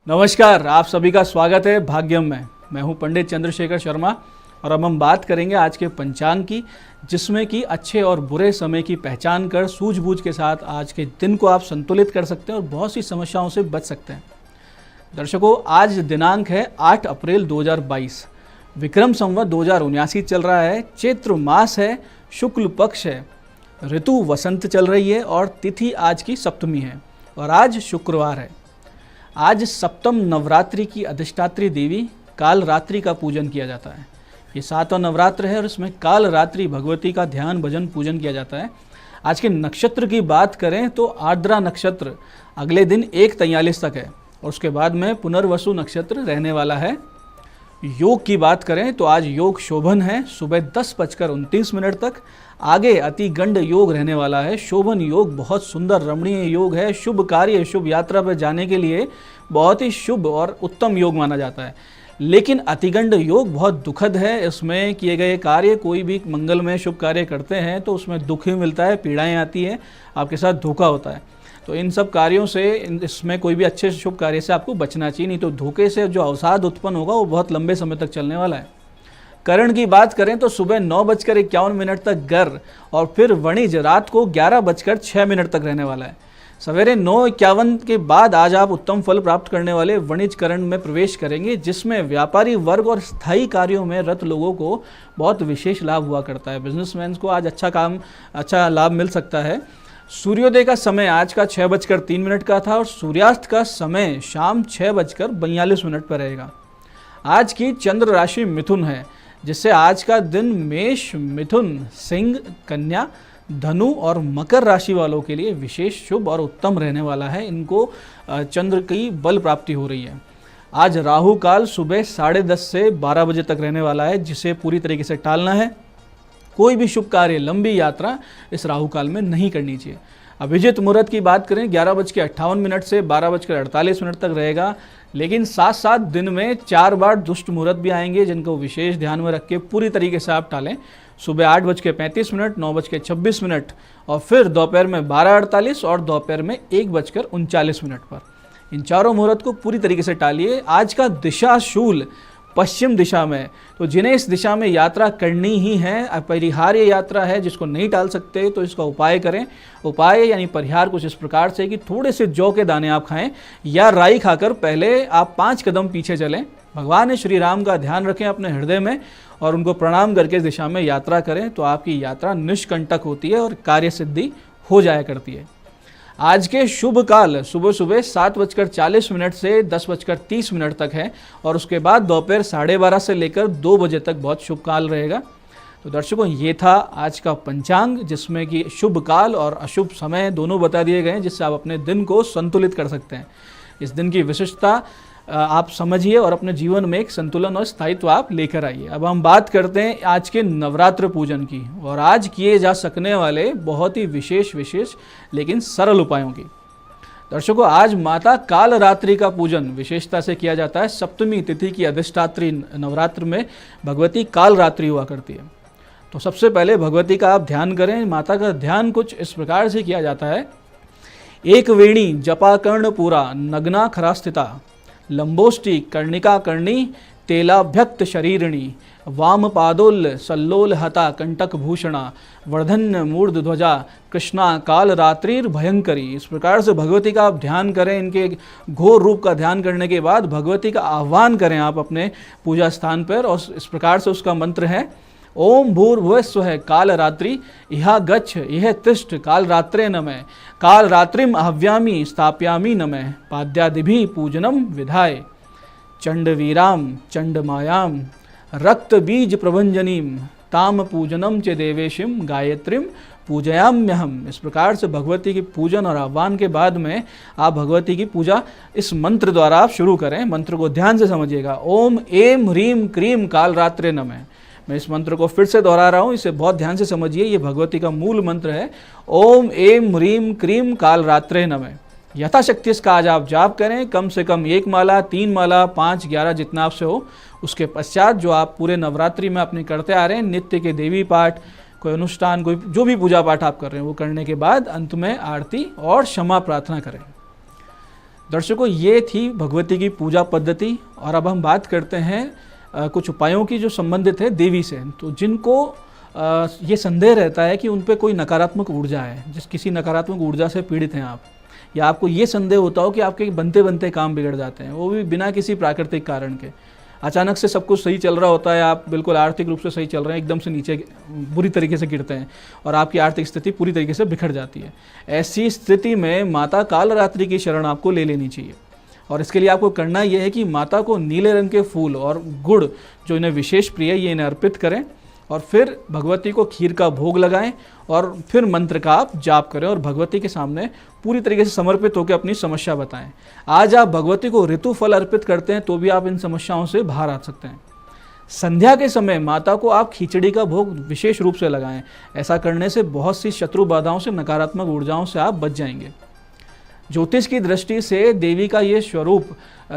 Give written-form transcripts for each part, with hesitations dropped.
नमस्कार, आप सभी का स्वागत है भाग्यम में। मैं हूं पंडित चंद्रशेखर शर्मा और अब हम बात करेंगे आज के पंचांग की, जिसमें कि अच्छे और बुरे समय की पहचान कर सूझबूझ के साथ आज के दिन को आप संतुलित कर सकते हैं और बहुत सी समस्याओं से बच सकते हैं। दर्शकों, आज दिनांक है 8 अप्रैल 2022, विक्रम संवत 2079 चल रहा है, चैत्र मास है, शुक्ल पक्ष है, ऋतु वसंत चल रही है और तिथि आज की सप्तमी है और आज शुक्रवार है। आज सप्तम नवरात्रि की अधिष्ठात्री देवी काल रात्रि का पूजन किया जाता है। ये 7वां नवरात्र है और इसमें काल रात्रि भगवती का ध्यान भजन पूजन किया जाता है। आज के नक्षत्र की बात करें तो आर्द्रा नक्षत्र अगले दिन 1:43 तक है और उसके बाद में पुनर्वसु नक्षत्र रहने वाला है। योग की बात करें तो आज योग शोभन है सुबह 10:29 तक। आगे अतिगंड योग रहने वाला है। शोभन योग बहुत सुंदर रमणीय योग है, शुभ कार्य शुभ यात्रा पर जाने के लिए बहुत ही शुभ और उत्तम योग माना जाता है। लेकिन अतिगंड योग बहुत दुखद है। इसमें किए गए कार्य, कोई भी मंगलमय शुभ कार्य करते हैं तो उसमें दुख ही मिलता है, पीड़ाएं आती है, आपके साथ धोखा होता है। तो इन सब कार्यों से, इसमें कोई भी अच्छे शुभ कार्य से आपको बचना चाहिए, नहीं तो धोखे से जो अवसाद उत्पन्न होगा वो बहुत लंबे समय तक चलने वाला है। करण की बात करें तो सुबह 9:51 तक गर और फिर वणिज रात को 11:06 तक रहने वाला है। सवेरे 9:51 के बाद आज आप उत्तम फल प्राप्त करने वाले वणिज करण में प्रवेश करेंगे, जिसमें व्यापारी वर्ग और स्थायी कार्यों में रत लोगों को बहुत विशेष लाभ हुआ करता है। बिजनेसमैन को आज अच्छा लाभ मिल सकता है। सूर्योदय का समय आज का 6:03 का था और सूर्यास्त का समय शाम 6:42 पर रहेगा। आज की चंद्र राशि मिथुन है, जिससे आज का दिन मेष, मिथुन, सिंह, कन्या, धनु और मकर राशि वालों के लिए विशेष शुभ और उत्तम रहने वाला है। इनको चंद्र की बल प्राप्ति हो रही है। आज राहु काल सुबह 10:30 से 12 बजे तक रहने वाला है, जिसे पूरी तरीके से टालना है। कोई भी शुभ कार्य, लंबी यात्रा इस राहु काल में नहीं करनी चाहिए। अभिजित मुहूर्त की बात करें 11:58 से 12:48 तक रहेगा, लेकिन साथ साथ दिन में 4 बार दुष्ट मुहूर्त भी आएंगे, जिनको विशेष ध्यान में रख के पूरी तरीके से आप टालें। सुबह 8:35, 9:26 और फिर दोपहर में 12:48 और दोपहर में 1:39 पर। इन चारों मुहूर्त को पूरी तरीके से टालिए। आज का दिशा शूल पश्चिम दिशा में, तो जिन्हें इस दिशा में यात्रा करनी ही है, अपरिहार्य यात्रा है जिसको नहीं टाल सकते, तो इसका उपाय करें। उपाय यानी परिहार कुछ इस प्रकार से कि थोड़े से जौ के दाने आप खाएं या राई खाकर पहले आप 5 कदम पीछे चलें। भगवान श्री राम का ध्यान रखें अपने हृदय में और उनको प्रणाम करके इस दिशा में यात्रा करें, तो आपकी यात्रा निष्कंटक होती है और कार्य सिद्धि हो जाया करती है। आज के शुभ काल सुबह सुबह 7:40 से 10:30 तक है और उसके बाद दोपहर 12:30 से लेकर 2 बजे तक बहुत शुभ काल रहेगा। तो दर्शकों, ये था आज का पंचांग, जिसमें कि शुभ काल और अशुभ समय दोनों बता दिए गए हैं, जिससे आप अपने दिन को संतुलित कर सकते हैं। इस दिन की विशिष्टता आप समझिए और अपने जीवन में एक संतुलन और स्थायित्व आप लेकर आइए। अब हम बात करते हैं आज के नवरात्र पूजन की और आज किए जा सकने वाले बहुत ही विशेष लेकिन सरल उपायों की। दर्शकों, आज माता काल रात्रि का पूजन विशेषता से किया जाता है। सप्तमी तिथि की अधिष्ठात्री नवरात्र में भगवती काल रात्रि हुआ करती है। तो सबसे पहले भगवती का आप ध्यान करें। माता का ध्यान कुछ इस प्रकार से किया जाता है। एक वेणी जपाकर्ण पूरा नग्ना खरास्थिता, लंबोष्टि कर्णिका कर्णी तेलाभ्यक्त शरीरिणी, वाम पादोल सल्लोल हता कंटक भूषणा, वर्धन्य मूर्ध ध्वजा कृष्णा काल रात्रिर भयंकरी। इस प्रकार से भगवती का आप ध्यान करें। इनके घोर रूप का ध्यान करने के बाद भगवती का आह्वान करें आप अपने पूजा स्थान पर, और इस प्रकार से उसका मंत्र है ओम भूर्भुवः स्वः काल रात्रि इहा गच्छ इह तिष्ठ काल रात्रे नमः, काल रात्रिम आह्वयामि स्थापयामि नमः, पाद्यादिभिः पूजनम विधाय, चंडवीराम चंडमायाम रक्त बीज प्रभंजनीम ताम पूजनम च देवेशिम गायत्रीम पूजयाम्यहम। इस प्रकार से भगवती की पूजन और आह्वान के बाद में आप भगवती की पूजा इस मंत्र द्वारा आप शुरू करें। मंत्र को ध्यान से समझिएगा। ओम एम ह्रीम क्रीम काल रात्रे नमः। मैं इस मंत्र को फिर से दोहरा रहा हूँ, इसे बहुत ध्यान से समझिए। ये भगवती का मूल मंत्र है। ओम एम ह्रीम क्रीम काल रात्रे नमः। यथाशक्ति इसका आज आप जाप करें, कम से कम 1 माला, 3 माला, 5, 11 जितना आपसे हो। उसके पश्चात जो आप पूरे नवरात्रि में अपने करते आ रहे हैं नित्य के देवी पाठ, कोई अनुष्ठान, कोई जो भी पूजा पाठ आप कर रहे हैं वो करने के बाद अंत में आरती और क्षमा प्रार्थना करें। दर्शकों, ये थी भगवती की पूजा पद्धति। और अब हम बात करते हैं कुछ उपायों की जो संबंधित है देवी से। तो जिनको ये संदेह रहता है कि उन पे कोई नकारात्मक ऊर्जा है, किसी नकारात्मक ऊर्जा से पीड़ित हैं आप, या आपको ये संदेह होता हो कि आपके बनते बनते काम बिगड़ जाते हैं, वो भी बिना किसी प्राकृतिक कारण के, अचानक से सब कुछ सही चल रहा होता है, आप बिल्कुल आर्थिक रूप से सही चल रहे हैं, एकदम से नीचे बुरी तरीके से गिरते हैं और आपकी आर्थिक स्थिति पूरी तरीके से बिखर जाती है। ऐसी स्थिति में माता कालरात्रि की शरण आपको ले लेनी चाहिए। और इसके लिए आपको करना यह है कि माता को नीले रंग के फूल और गुड़, जो इन्हें विशेष प्रिय है, ये इन्हें अर्पित करें और फिर भगवती को खीर का भोग लगाएं और फिर मंत्र का आप जाप करें और भगवती के सामने पूरी तरीके से समर्पित होकर अपनी समस्या बताएं। आज आप भगवती को ऋतु फल अर्पित करते हैं तो भी आप इन समस्याओं से बाहर आ सकते हैं। संध्या के समय माता को आप खिचड़ी का भोग विशेष रूप से लगाएं। ऐसा करने से बहुत सी शत्रु बाधाओं से, नकारात्मक ऊर्जाओं से आप बच जाएंगे। ज्योतिष की दृष्टि से देवी का ये स्वरूप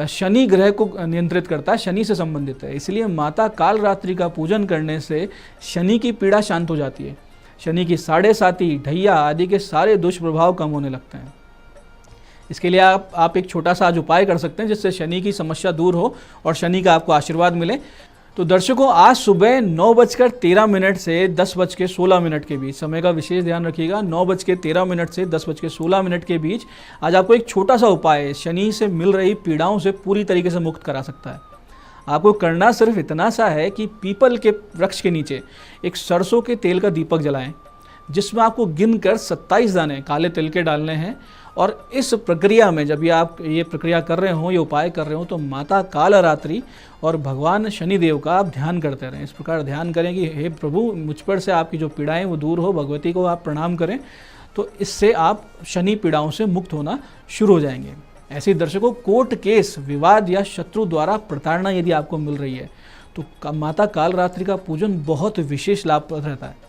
शनि ग्रह को नियंत्रित करता है, शनि से संबंधित है। इसलिए माता कालरात्रि का पूजन करने से शनि की पीड़ा शांत हो जाती है। शनि की साढ़े साती, ढैया आदि के सारे दुष्प्रभाव कम होने लगते हैं। इसके लिए आप एक छोटा सा आज उपाय कर सकते हैं जिससे शनि की समस्या दूर हो और शनि का आपको आशीर्वाद मिले। तो दर्शकों, आज सुबह 9:13 से 10:16 के बीच, समय का विशेष ध्यान रखिएगा, 9:13 से 10:16 के बीच आज आपको एक छोटा सा उपाय शनि से मिल रही पीड़ाओं से पूरी तरीके से मुक्त करा सकता है। आपको करना सिर्फ इतना सा है कि पीपल के वृक्ष के नीचे एक सरसों के तेल का दीपक जलाएं, जिसमें आपको गिनकर 27 दाने काले तिल के डालने हैं। और इस प्रक्रिया में जब आप ये प्रक्रिया कर रहे हो, ये उपाय कर रहे हो, तो माता कालरात्रि और भगवान शनिदेव का आप ध्यान करते रहें। इस प्रकार ध्यान करें कि हे प्रभु, मुझ पर से आपकी जो पीड़ाएं वो दूर हो, भगवती को आप प्रणाम करें, तो इससे आप शनि पीड़ाओं से मुक्त होना शुरू हो जाएंगे। ऐसे दर्शकों, कोर्ट केस, विवाद या शत्रु द्वारा प्रताड़ना यदि आपको मिल रही है तो माता कालरात्रि का पूजन बहुत विशेष लाभप्रद रहता है।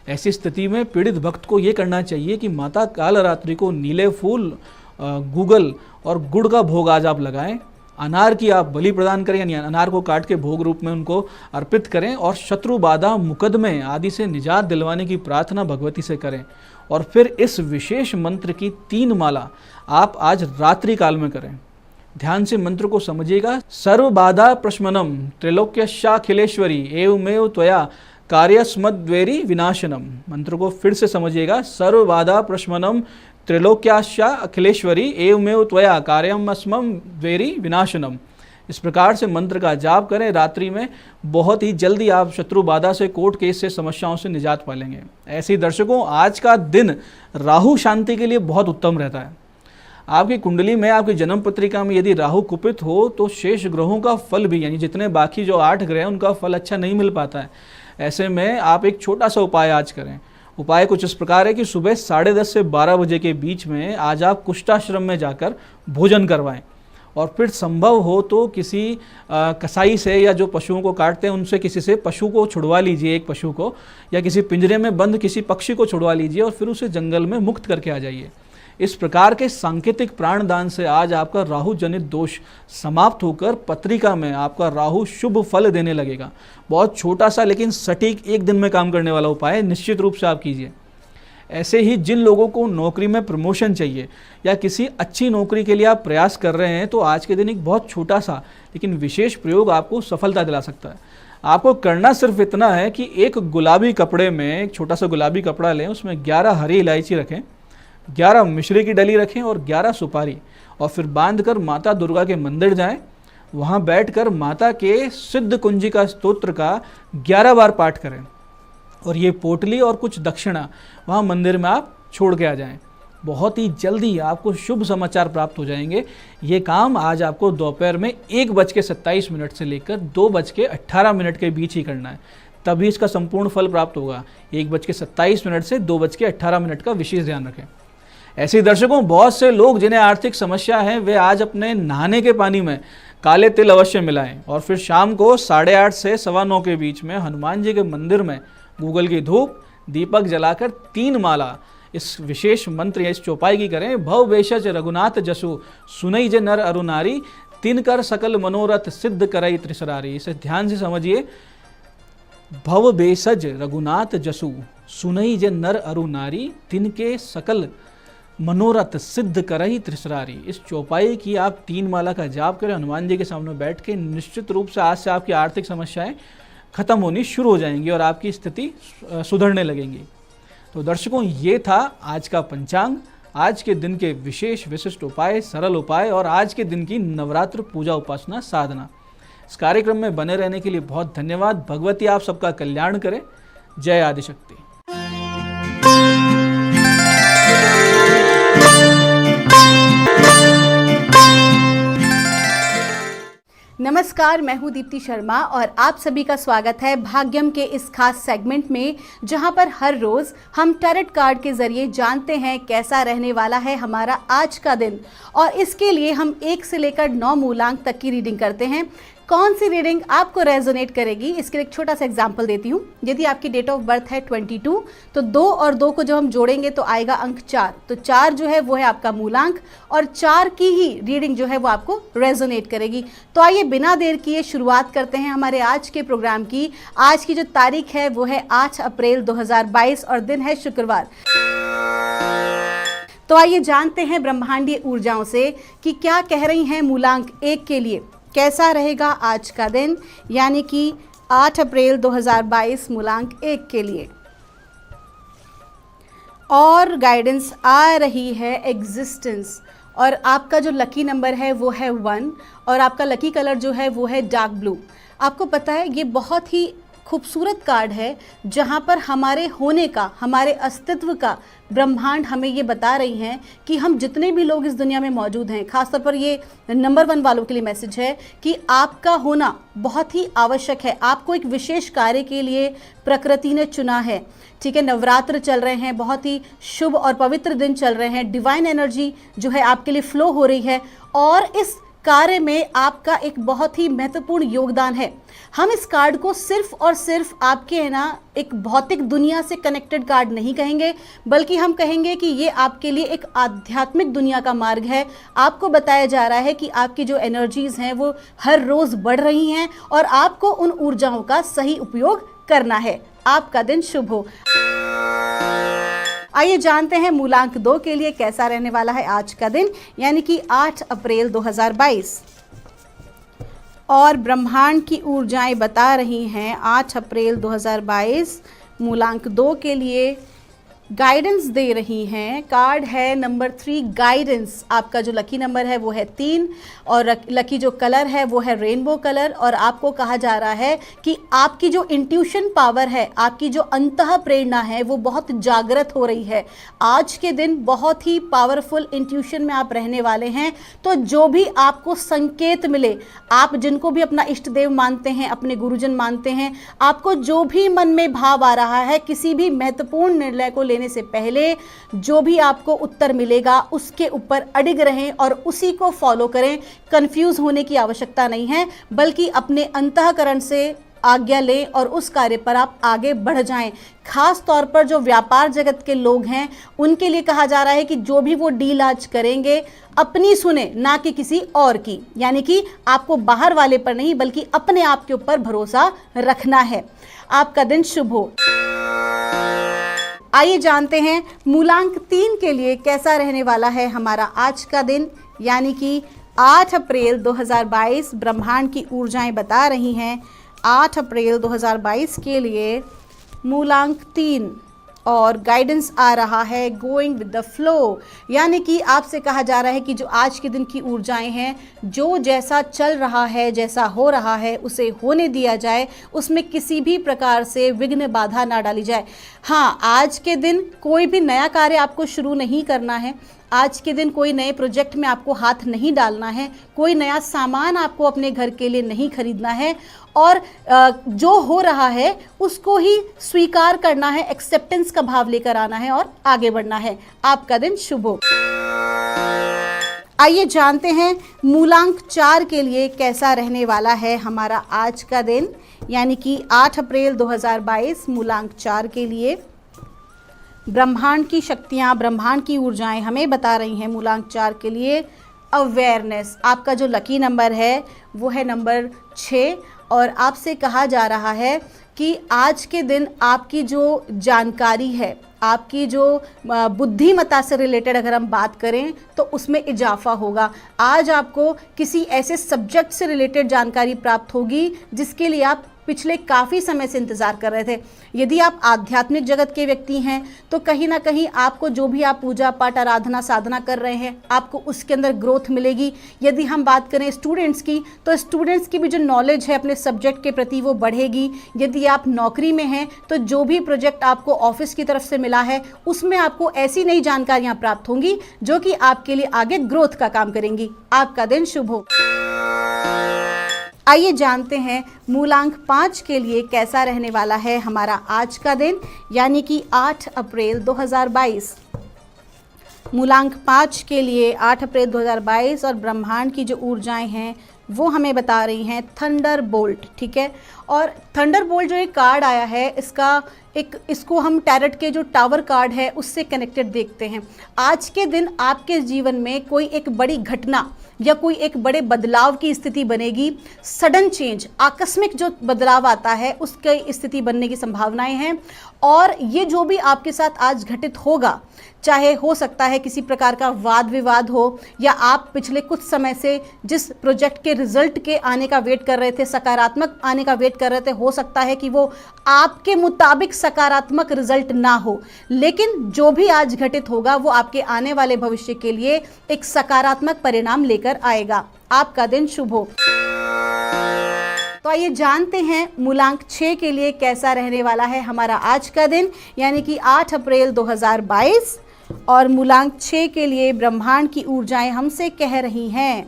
ऐसी स्थिति में पीड़ित भक्त को ये करना चाहिए कि माता कालरात्रि को नीले फूल, गूगल और गुड़ का भोग आज आप लगाएं। अनार की आप बलि प्रदान करें, यानी अनार को काट के भोग रूप में उनको अर्पित करें और शत्रु बाधा, मुकदमे आदि से निजात दिलवाने की प्रार्थना भगवती से करें। और फिर इस विशेष मंत्र की 3 माला आप आज रात्रि काल में करें। ध्यान से मंत्र को समझिएगा। सर्व बाधा प्रशमनम त्रैलोक्यशाखिलेश्वरी एवमेव त्वया कार्यस्मद्वेरी विनाशनम। मंत्र को फिर से समझिएगा। सर्व बाधा प्रशमनम त्रैलोक्याशा अखिलेश्वरी एवमेव त्वया कार्यमस्मम द्वेरी विनाशनम। इस प्रकार से मंत्र का जाप करें रात्रि में। बहुत ही जल्दी आप शत्रु बाधा से, कोर्ट केस से, समस्याओं से निजात पालेंगे। ऐसे ही दर्शकों, आज का दिन राहु शांति के लिए बहुत उत्तम रहता है। आपकी कुंडली में, आपकी जन्म पत्रिका में यदि राहु कुपित हो तो शेष ग्रहों का फल भी, यानी जितने बाकी जो 8 ग्रह हैं उनका फल अच्छा नहीं मिल पाता है। ऐसे में आप एक छोटा सा उपाय आज करें। उपाय कुछ इस प्रकार है कि सुबह 10:30 से 12 बजे के बीच में आज आप कुष्ठाश्रम में जाकर भोजन करवाएं और फिर संभव हो तो किसी कसाई से, या जो पशुओं को काटते हैं उनसे किसी से पशु को छुड़वा लीजिए, एक पशु को, या किसी पिंजरे में बंद किसी पक्षी को छुड़वा लीजिए और फिर उसे जंगल में मुक्त करके आ जाइए। इस प्रकार के सांकेतिक प्राणदान से आज आपका राहु जनित दोष समाप्त होकर पत्रिका में आपका राहु शुभ फल देने लगेगा। बहुत छोटा सा लेकिन सटीक, एक दिन में काम करने वाला उपाय निश्चित रूप से आप कीजिए। ऐसे ही जिन लोगों को नौकरी में प्रमोशन चाहिए या किसी अच्छी नौकरी के लिए आप प्रयास कर रहे हैं, तो आज के दिन एक बहुत छोटा सा लेकिन विशेष प्रयोग आपको सफलता दिला सकता है। आपको करना सिर्फ इतना है कि एक गुलाबी कपड़े में, एक छोटा सा गुलाबी कपड़ा लें, उसमें 11 हरी इलायची रखें, 11 मिश्री की डली रखें और 11 सुपारी, और फिर बांधकर माता दुर्गा के मंदिर जाएं। वहां बैठकर माता के सिद्ध कुंजिका स्तोत्र का 11 बार पाठ करें और ये पोटली और कुछ दक्षिणा वहां मंदिर में आप छोड़ के आ जाएं। बहुत ही जल्दी आपको शुभ समाचार प्राप्त हो जाएंगे। ये काम आज आपको दोपहर में 1:27 से लेकर 2:18 के बीच ही करना है, तभी इसका संपूर्ण फल प्राप्त होगा। 1:27 से 2:18 का विशेष ध्यान रखें। ऐसे दर्शकों, बहुत से लोग जिन्हें आर्थिक समस्या है, वे आज अपने नहाने के पानी में काले तिल अवश्य मिलाएं और फिर शाम को 8:30 से 9:15 के बीच में हनुमान जी के मंदिर में गूगल की धूप, दीपक जलाकर 3 माला इस विशेष मंत्र या इस चौपाई की करें। भव भेषज रघुनाथ जसु सुनई जे नर अरु नारी, तिन कर सकल मनोरथ सिद्ध करई त्रिसरारी। इसे ध्यान से समझिए। भव भेषज रघुनाथ जसु सुनई जे नर अरु नारी, तिनके सकल मनोरथ सिद्ध करही त्रिसरारी। इस चौपाई की आप 3 माला का जाप करें हनुमान जी के सामने बैठ के, निश्चित रूप से आज से आपकी आर्थिक समस्याएं खत्म होनी शुरू हो जाएंगी और आपकी स्थिति सुधरने लगेंगी। तो दर्शकों, ये था आज का पंचांग, आज के दिन के विशेष विशिष्ट उपाय, सरल उपाय और आज के दिन की नवरात्र पूजा उपासना साधना। इस कार्यक्रम में बने रहने के लिए बहुत धन्यवाद। भगवती आप सबका कल्याण करे। जय आदिशक्ति। नमस्कार, मैं हूं दीप्ति शर्मा और आप सभी का स्वागत है भाग्यम के इस खास सेगमेंट में, जहां पर हर रोज हम टैरोट कार्ड के जरिए जानते हैं कैसा रहने वाला है हमारा आज का दिन। और इसके लिए हम 1 से लेकर 9 मूलांक तक की रीडिंग करते हैं। कौन सी रीडिंग आपको रेजोनेट करेगी, इसके लिए एक छोटा सा एग्जांपल देती हूँ। यदि आपकी डेट ऑफ बर्थ है 22, तो 2 और 2 को जब हम जोड़ेंगे तो आएगा अंक 4। तो 4 जो है वो है आपका मूलांक और 4 की ही रीडिंग जो है वो आपको रेजोनेट करेगी। तो आइए बिना देर किए शुरुआत करते हैं हमारे आज के प्रोग्राम की। आज की जो तारीख है वो है 8 अप्रैल 2022 और दिन है शुक्रवार। तो आइए जानते हैं ब्रह्मांडीय ऊर्जाओं से कि क्या कह रही हैं मूलांक 1 के लिए, कैसा रहेगा आज का दिन, यानी कि 8 अप्रैल 2022 मूलांक 1 के लिए। और गाइडेंस आ रही है एग्जिस्टेंस, और आपका जो लकी नंबर है वो है 1 और आपका लकी कलर जो है वो है डार्क ब्लू। आपको पता है ये बहुत ही खूबसूरत कार्ड है, जहाँ पर हमारे होने का, हमारे अस्तित्व का ब्रह्मांड हमें ये बता रही हैं कि हम जितने भी लोग इस दुनिया में मौजूद हैं, खासतौर पर ये नंबर 1 वालों के लिए मैसेज है कि आपका होना बहुत ही आवश्यक है। आपको एक विशेष कार्य के लिए प्रकृति ने चुना है। ठीक है, नवरात्र चल रहे हैं, बहुत ही शुभ और पवित्र दिन चल रहे हैं, डिवाइन एनर्जी जो है आपके लिए फ्लो हो रही है और इस कार्य में आपका एक बहुत ही महत्वपूर्ण योगदान है। हम इस कार्ड को सिर्फ और सिर्फ आपके है ना एक भौतिक दुनिया से कनेक्टेड कार्ड नहीं कहेंगे, बल्कि हम कहेंगे कि ये आपके लिए एक आध्यात्मिक दुनिया का मार्ग है। आपको बताया जा रहा है कि आपकी जो एनर्जीज हैं वो हर रोज बढ़ रही हैं और आपको उन ऊर्जाओं का सही उपयोग करना है। आपका दिन शुभ हो। आइए जानते हैं मूलांक 2 के लिए कैसा रहने वाला है आज का दिन, यानी कि 8 अप्रैल 2022। और ब्रह्मांड की ऊर्जाएं बता रही हैं 8 अप्रैल 2022 मूलांक 2 के लिए गाइडेंस दे रही हैं। कार्ड है नंबर 3 गाइडेंस। आपका जो लकी नंबर है वो है 3 और लकी जो कलर है वो है रेनबो कलर। और आपको कहा जा रहा है कि आपकी जो इंट्यूशन पावर है, आपकी जो अंतः प्रेरणा है वो बहुत जागृत हो रही है। आज के दिन बहुत ही पावरफुल इंट्यूशन में आप रहने वाले हैं। तो जो भी आपको संकेत मिले, आप जिनको भी अपना इष्ट देव मानते हैं, अपने गुरुजन मानते हैं, आपको जो भी मन में भाव आ रहा है, किसी भी महत्वपूर्ण निर्णय को लेने से पहले जो भी आपको उत्तर मिलेगा उसके ऊपर अडिग रहें और उसी को फॉलो करें। कंफ्यूज होने की आवश्यकता नहीं है, बल्कि अपने अंतःकरण से आज्ञा लें और उस कार्य पर आप आगे बढ़ जाएं। खास तौर पर जो व्यापार जगत के लोग हैं उनके लिए कहा जा रहा है कि जो भी वो डील आज करेंगे अपनी सुने, ना कि किसी और की। यानी कि आपको बाहर वाले पर नहीं बल्कि अपने आप के ऊपर भरोसा रखना है। आपका दिन शुभ हो। आइए जानते हैं मूलांक 3 के लिए कैसा रहने वाला है हमारा आज का दिन, यानी कि 8 अप्रैल 2022। ब्रह्मांड की ऊर्जाएं बता रही हैं 8 अप्रैल 2022 के लिए मूलांक 3 और गाइडेंस आ रहा है गोइंग विद द फ्लो। यानी कि आपसे कहा जा रहा है कि जो आज के दिन की ऊर्जाएं हैं, जो जैसा चल रहा है, जैसा हो रहा है उसे होने दिया जाए, उसमें किसी भी प्रकार से विघ्न बाधा ना डाली जाए। हाँ, आज के दिन कोई भी नया कार्य आपको शुरू नहीं करना है। आज के दिन कोई नए प्रोजेक्ट में आपको हाथ नहीं डालना है, कोई नया सामान आपको अपने घर के लिए नहीं खरीदना है और जो हो रहा है उसको ही स्वीकार करना है, एक्सेप्टेंस का भाव लेकर आना है और आगे बढ़ना है। आपका दिन शुभ हो। आइए जानते हैं मूलांक 4 के लिए कैसा रहने वाला है हमारा आज का दिन, यानी कि 8 अप्रैल 2022 मूलांक 4 के लिए। ब्रह्मांड की शक्तियाँ, ब्रह्मांड की ऊर्जाएं हमें बता रही हैं मूलांक 4 के लिए अवेयरनेस। आपका जो लकी नंबर है वो है नंबर 6 और आपसे कहा जा रहा है कि आज के दिन आपकी जो जानकारी है, आपकी जो बुद्धिमत्ता से रिलेटेड अगर हम बात करें तो उसमें इजाफा होगा। आज आपको किसी ऐसे सब्जेक्ट से रिलेटेड जानकारी प्राप्त होगी जिसके लिए आप पिछले काफ़ी समय से इंतज़ार कर रहे थे। यदि आप आध्यात्मिक जगत के व्यक्ति हैं तो कहीं ना कहीं आपको जो भी आप पूजा पाठ आराधना साधना कर रहे हैं आपको उसके अंदर ग्रोथ मिलेगी। यदि हम बात करें स्टूडेंट्स की तो स्टूडेंट्स की भी जो नॉलेज है अपने सब्जेक्ट के प्रति वो बढ़ेगी। यदि आप नौकरी में हैं तो जो भी प्रोजेक्ट आपको ऑफिस की तरफ से मिला है उसमें आपको ऐसी नई जानकारियाँ प्राप्त होंगी जो कि आपके लिए आगे ग्रोथ का काम करेंगी। आपका दिन शुभ हो। आइए जानते हैं मूलांक 5 के लिए कैसा रहने वाला है हमारा आज का दिन, यानी कि 8 अप्रैल 2022। मूलांक 5 के लिए 8 अप्रैल 2022 और ब्रह्मांड की जो ऊर्जाएं हैं वो हमें बता रही हैं थंडर बोल्ट। ठीक है, और थंडर बोल्ट जो एक कार्ड आया है इसको हम टैरेट के जो टावर कार्ड है उससे कनेक्टेड देखते हैं। आज के दिन आपके जीवन में कोई एक बड़ी घटना या कोई एक बड़े बदलाव की स्थिति बनेगी। सडन चेंज, आकस्मिक जो बदलाव आता है उसकी स्थिति बनने की संभावनाएं हैं। और ये जो भी आपके साथ आज घटित होगा, चाहे हो सकता है किसी प्रकार का वाद विवाद हो या आप पिछले कुछ समय से जिस प्रोजेक्ट के रिजल्ट के आने का वेट कर रहे थे, सकारात्मक आने का वेट कर रहे थे, हो सकता है कि वो आपके मुताबिक सकारात्मक रिजल्ट ना हो, लेकिन जो भी आज घटित होगा वो आपके आने वाले भविष्य के लिए एक सकारात्मक परिणाम लेकर आएगा। आपका दिन शुभ हो। तो आइए जानते हैं मूलांक 6 के लिए कैसा रहने वाला है हमारा आज का दिन, यानी कि 8 अप्रैल 2022। और मूलांक 6 के लिए ब्रह्मांड की ऊर्जाएं हमसे कह रही हैं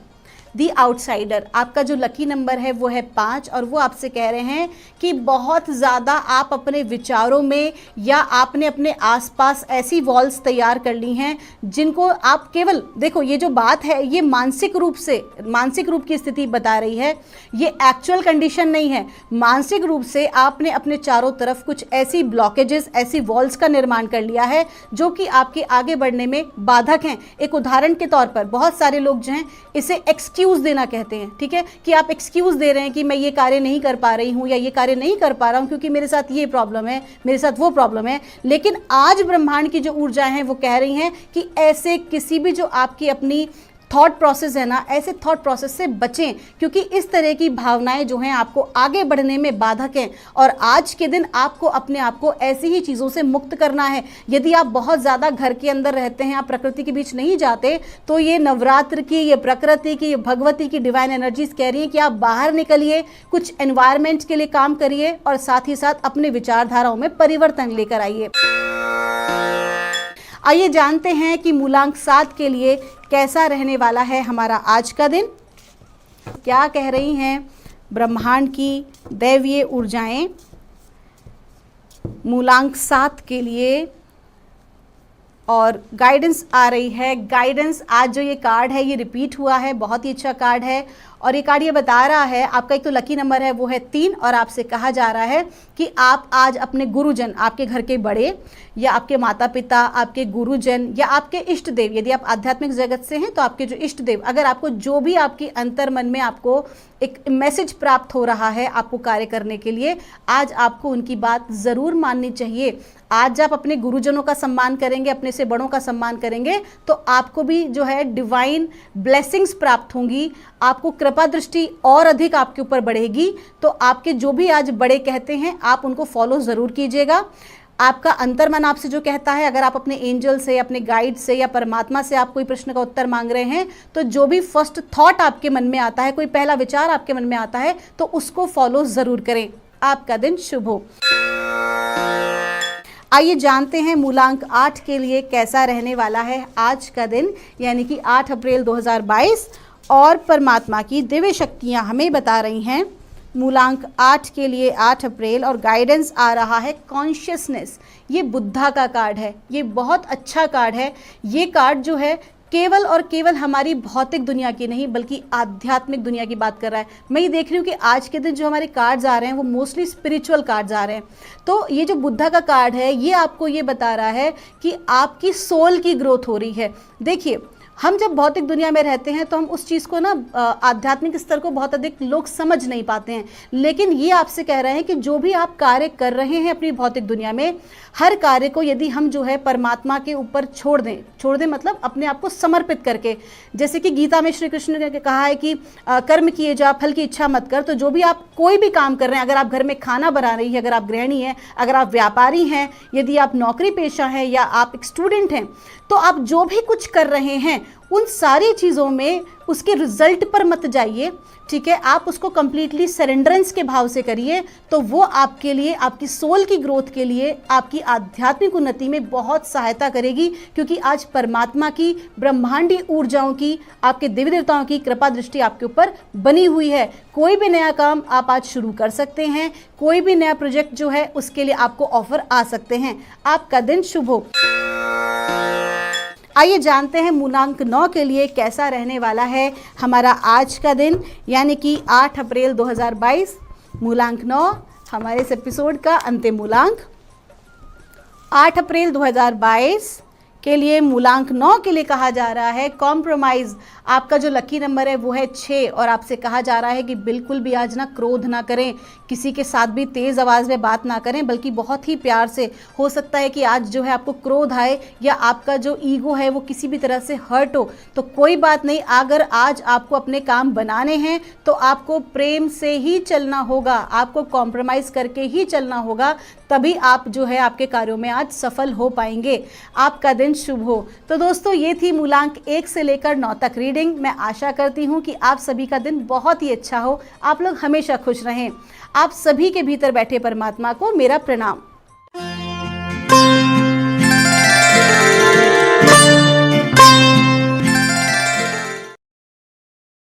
दी आउटसाइडर। आपका जो लकी नंबर है वो है 5 और वो आपसे कह रहे हैं कि बहुत ज़्यादा आप अपने विचारों में या आपने अपने आसपास ऐसी वॉल्स तैयार कर ली हैं जिनको आप केवल देखो, ये जो बात है ये मानसिक रूप की स्थिति बता रही है, ये एक्चुअल कंडीशन नहीं है। मानसिक रूप से आपने अपने चारों तरफ कुछ ऐसी ब्लॉकेजेस, ऐसी वॉल्स का निर्माण कर लिया है जो कि आपके आगे बढ़ने में बाधक हैं। एक उदाहरण के तौर पर बहुत सारे लोग जो हैं इसे एक्सक्यूज देना कहते हैं। ठीक है, कि आप एक्सक्यूज दे रहे हैं कि मैं ये कार्य नहीं कर पा रही हूँ या ये कार्य नहीं कर पा रहा हूँ क्योंकि मेरे साथ ये प्रॉब्लम है, मेरे साथ वो प्रॉब्लम है। लेकिन आज ब्रह्मांड की जो ऊर्जाएं हैं वो कह रही हैं कि ऐसे किसी भी जो आपकी अपनी थॉट प्रोसेस है ना, ऐसे थॉट प्रोसेस से बचें, क्योंकि इस तरह की भावनाएं जो हैं आपको आगे बढ़ने में बाधक हैं। और आज के दिन आपको अपने आप को ऐसी ही चीज़ों से मुक्त करना है। यदि आप बहुत ज़्यादा घर के अंदर रहते हैं, आप प्रकृति के बीच नहीं जाते, तो ये नवरात्र की, ये प्रकृति की, ये भगवती की डिवाइन एनर्जीज कह रही है कि आप बाहर निकलिए, कुछ एनवायरनमेंट के लिए काम करिए और साथ ही साथ अपने विचारधाराओं में परिवर्तन लेकर आइए। आइए जानते हैं कि मूलांक 7 के लिए कैसा रहने वाला है हमारा आज का दिन। क्या कह रही हैं ब्रह्मांड की दैवीय ऊर्जाएं मूलांक 7 के लिए, और गाइडेंस आ रही है। गाइडेंस, आज जो ये कार्ड है ये रिपीट हुआ है, बहुत ही अच्छा कार्ड है। और ये कार्ड ये बता रहा है, आपका एक तो लकी नंबर है वो है 3 और आपसे कहा जा रहा है कि आप आज अपने गुरुजन, आपके घर के बड़े या आपके माता पिता, आपके गुरुजन या आपके इष्ट देव, यदि आप आध्यात्मिक जगत से हैं तो आपके जो इष्ट देव, अगर आपको जो भी आपके अंतर मन में आपको एक मैसेज प्राप्त हो रहा है आपको कार्य करने के लिए, आज आपको उनकी बात ज़रूर माननी चाहिए। आज आप अपने गुरुजनों का सम्मान करेंगे, अपने से बड़ों का सम्मान करेंगे तो आपको भी जो है डिवाइन ब्लेसिंग्स प्राप्त होंगी, आपको कृपा दृष्टि और अधिक आपके ऊपर बढ़ेगी। तो आपके जो भी आज बड़े कहते हैं आप उनको फॉलो ज़रूर कीजिएगा। आपका अंतर्मन आपसे जो कहता है, अगर आप अपने एंजल से, अपने गाइड से या परमात्मा से आप कोई प्रश्न का उत्तर मांग रहे हैं, तो जो भी फर्स्ट थॉट आपके मन में आता है, कोई पहला विचार आपके मन में आता है, तो उसको फॉलो ज़रूर करें। आपका दिन शुभ हो। आइए जानते हैं मूलांक 8 के लिए कैसा रहने वाला है आज का दिन, यानी कि 8 अप्रैल 2022। और परमात्मा की दिव्य शक्तियाँ हमें बता रही हैं मूलांक 8 के लिए 8 अप्रैल, और गाइडेंस आ रहा है कॉन्शियसनेस। ये बुद्धा का कार्ड है, ये बहुत अच्छा कार्ड है। ये कार्ड जो है केवल और केवल हमारी भौतिक दुनिया की नहीं बल्कि आध्यात्मिक दुनिया की बात कर रहा है। मैं ये देख रही हूँ कि आज के दिन जो हमारे कार्ड्स आ रहे हैं वो मोस्टली स्पिरिचुअल कार्ड्स आ रहे हैं। तो ये जो बुद्धा का कार्ड है ये आपको ये बता रहा है कि आपकी सोल की ग्रोथ हो रही है। देखिए, हम जब भौतिक दुनिया में रहते हैं तो हम उस चीज़ को ना आध्यात्मिक स्तर को बहुत अधिक लोग समझ नहीं पाते हैं, लेकिन ये आपसे कह रहे हैं कि जो भी आप कार्य कर रहे हैं अपनी भौतिक दुनिया में, हर कार्य को यदि हम जो है परमात्मा के ऊपर छोड़ दें मतलब अपने आप को समर्पित करके, जैसे कि गीता में श्री कृष्ण ने कहा है कि कर्म किए जा, फल की इच्छा मत कर। तो जो भी आप कोई भी काम कर रहे हैं, अगर आप घर में खाना बना रही है, अगर आप गृहिणी हैं, अगर आप व्यापारी हैं, यदि आप नौकरी पेशा हैं या आप एक स्टूडेंट हैं, तो आप जो भी कुछ कर रहे हैं उन सारी चीज़ों में उसके रिजल्ट पर मत जाइए, ठीक है। आप उसको कंप्लीटली सरेंडरेंस के भाव से करिए, तो वो आपके लिए, आपकी सोल की ग्रोथ के लिए, आपकी आध्यात्मिक उन्नति में बहुत सहायता करेगी, क्योंकि आज परमात्मा की ब्रह्मांडी ऊर्जाओं की, आपके देवी देवताओं की कृपा दृष्टि आपके ऊपर बनी हुई है। कोई भी नया काम आप आज शुरू कर सकते हैं, कोई भी नया प्रोजेक्ट जो है उसके लिए आपको ऑफर आ सकते हैं। आपका दिन शुभ हो। आइए जानते हैं मूलांक 9 के लिए कैसा रहने वाला है हमारा आज का दिन, यानी कि 8 अप्रैल 2022। मूलांक 9 हमारे इस एपिसोड का अंतिम मूलांक। 8 अप्रैल 2022 के लिए मूलांक 9 के लिए कहा जा रहा है कॉम्प्रोमाइज़। आपका जो लकी नंबर है वो है 6 और आपसे कहा जा रहा है कि बिल्कुल भी आज ना क्रोध ना करें, किसी के साथ भी तेज़ आवाज़ में बात ना करें, बल्कि बहुत ही प्यार से। हो सकता है कि आज जो है आपको क्रोध आए या आपका जो ईगो है वो किसी भी तरह से हर्ट हो, तो कोई बात नहीं। अगर आज आपको अपने काम बनाने हैं तो आपको प्रेम से ही चलना होगा, आपको कॉम्प्रोमाइज़ करके ही चलना होगा, तभी आप जो है आपके कार्यों में आज सफल हो पाएंगे। आपका दिन शुभ हो। तो दोस्तों, ये थी मूलांक 1 से लेकर 9 तक रीडिंग। मैं आशा करती हूँ कि आप सभी का दिन बहुत ही अच्छा हो, आप लोग हमेशा खुश रहें। आप सभी के भीतर बैठे परमात्मा को मेरा प्रणाम।